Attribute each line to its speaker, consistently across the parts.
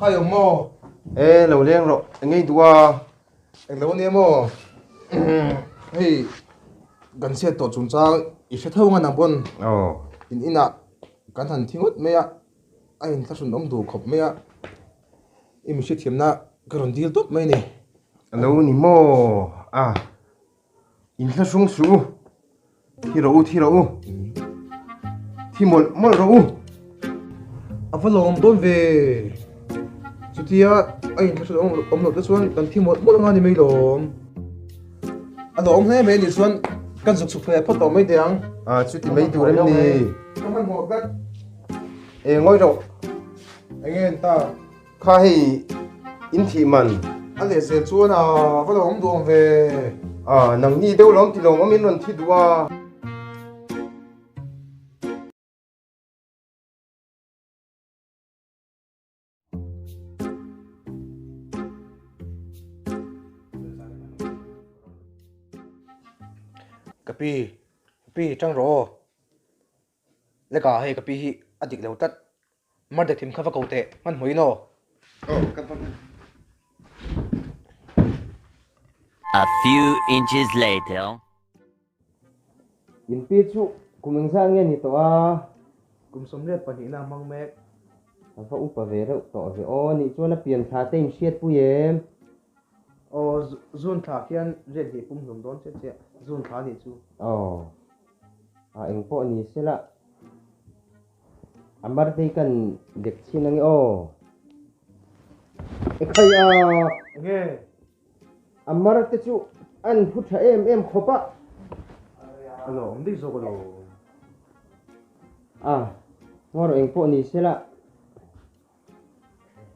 Speaker 1: khai ông mò
Speaker 2: lâu liền rồi anh ấy đùa
Speaker 1: anh lâu nè mò hey gần xe tổ chúng ta ít sẽ thâu ngang nằm bồn in ạ căn thằng thiên ngốt mẹ anh ta xuân ông đủ khóc mẹ em sẽ thiêm na cáiron deal tốt mấy nè
Speaker 2: lâu nè mò in ta sung su thi rau thi mol rau
Speaker 1: phải lòng đón về chú tia anh ta xuân ông lột cái xuân cần thi một ngang đi mấy lòng ông hay mấy đi xuân cần dục sụp phải phát động mấy tiếng
Speaker 2: chú thì mấy tuổi em đi
Speaker 1: không ăn một đất
Speaker 2: ngồi rồi
Speaker 1: anh em ta
Speaker 2: khai in thị mình
Speaker 1: anh để xe chuan phải lòng đón về
Speaker 2: nằng đi đâu lắm thì lòng mình luôn thi đùa
Speaker 1: Kapi trăng rô lấy cả hay kapi hi adik leo tat mar dek thim khava kote man hui no
Speaker 3: A few inches later.
Speaker 2: in pi chu kumeng sang nghe ni to
Speaker 1: kum somlet pani na mang mek
Speaker 2: fa upa ve rau to ve ni chu na pian tha te im siat pu yem
Speaker 1: zun tha khian red hi pum hlum don che zun tha ni chu
Speaker 2: eng po ni sela amar dei kan dek chin ang khai
Speaker 1: nghe
Speaker 2: amar te chu an phut tha em khopa
Speaker 1: alo om di zo ko lo
Speaker 2: ngor eng po ni sela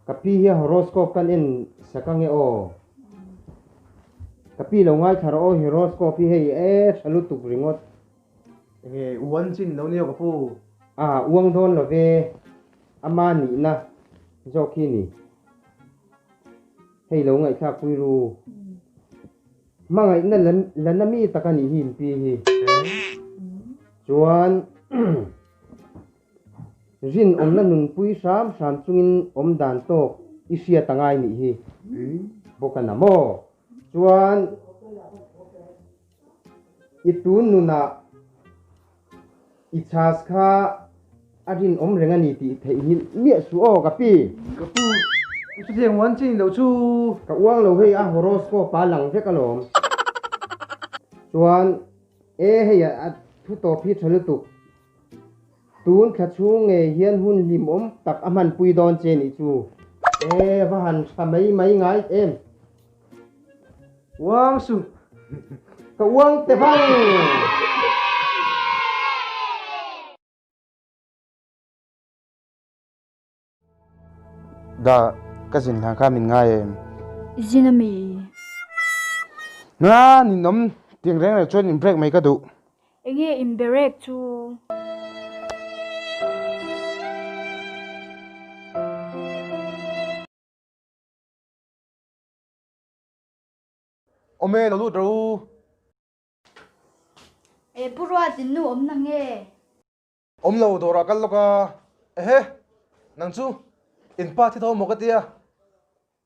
Speaker 2: kapi hi horoscope kan in sakang kapi lo ngai thar horoscope hi salu tuk ringot
Speaker 1: nghe uan chin lo ne ko pu
Speaker 2: uang don lo ve ama ni na joki ni hei lo ngai tha pui ru mangai na lan mi takani hin pi hi chuan rin om na nun pui sam chungin om dan tok isia tangai ni hi bokana mo chuan itun nuna ichas kha arin om renga ni ti thei hin mia su kapi
Speaker 1: chu thiang wan chin lo chu
Speaker 2: ka uang lo hei horoscope pa lang ve kalom chuan hei thu to phi thal tu tun kha chu nge hian hun lim om tak aman pui don che ni chu va han samai mai ngai em
Speaker 1: wang su
Speaker 2: ka uang te bang da kazin lang ka min ngai em
Speaker 4: zinami
Speaker 2: ni nom tiang reng la chon in break mai ka du
Speaker 4: enge imberek chu
Speaker 1: ome lo lu dro
Speaker 4: purwa tinnu omna nge
Speaker 1: om lo dora kal lo ka nang chu in pa thi tho mo ka tia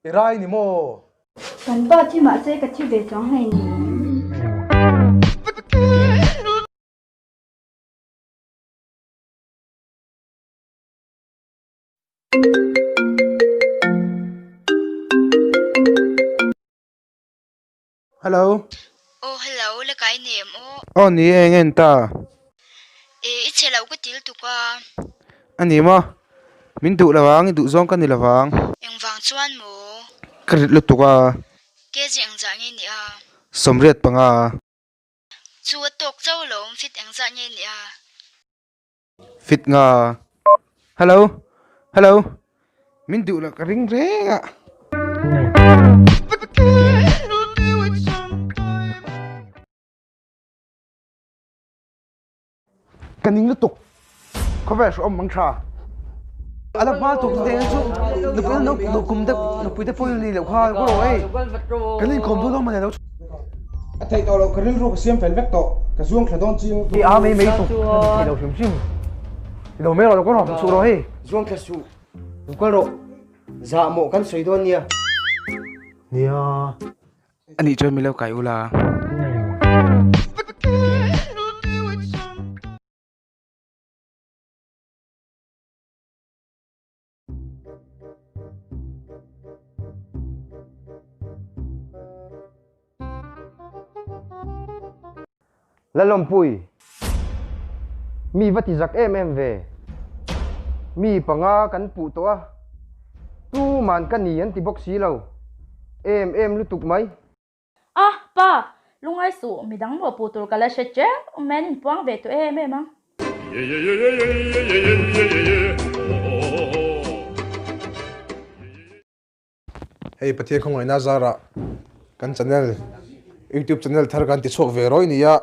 Speaker 1: irai ni mo
Speaker 4: kan ba chi ma se ka chi ve chong hai ni
Speaker 1: hello
Speaker 4: hello le kai nem
Speaker 1: ni engen ta
Speaker 4: ichelo ko til tu ka
Speaker 1: ani ma min du lawang du zong kan ni lawang
Speaker 4: eng wang chuan mo
Speaker 1: krit lu tu ka
Speaker 4: ke jeng za nge ni
Speaker 1: somriat panga
Speaker 4: chu tok chau lom fit eng za nge ni
Speaker 1: fit nga hello min du la ka ring renga kaning lu tuk ko ve so mang tha ala ba tuk te chu lu pe no kum da lu pe da foi ni lo kha ko roi kaning kom du lo ma lo
Speaker 2: thầy tao lâu cái rừng xiêm phèn vét tọ cả xuông khả đón chim
Speaker 5: thì mấy mấy tục thì đầu phim phim thì đầu mấy rồi có hỏng sụt rồi
Speaker 2: xuông khả su đúng quá rồi dạ mộ căn suy đoan nha
Speaker 5: nia
Speaker 6: Ani cho mi lâu cái ula.
Speaker 5: là lom pui mi vắt giặc em về mi panga kan pu to tu man kan ni an ti box si lo em lu tuk mai
Speaker 7: À, ba, lúc ấy số mình đang mua bột cái là sẽ chết, mình buông về tụi em mà.
Speaker 1: Hei pathian không ai na zara kan channel YouTube channel thar kan ti chok ve roi ni ya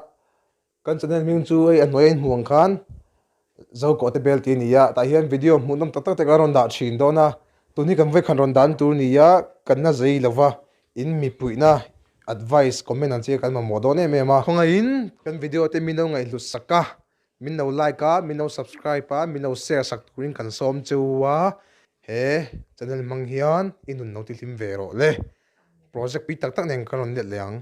Speaker 1: kan channel ming chu ai anoi an huang khan zo ko te bel ti ni ya ta hian video munam tak tak te ka ron da thin do na tuni kan ve khan ron dan tur ni ya kan na zai lova in mi puina advice comment an che kan ma modo ne me ma khonga in kan video te minau ngai lu saka minau like ka minau subscribe pa minau share sak turin kan som chuwa he channel mang hian inun no ti lim ve ro le project pi tak tak neng kan on let leang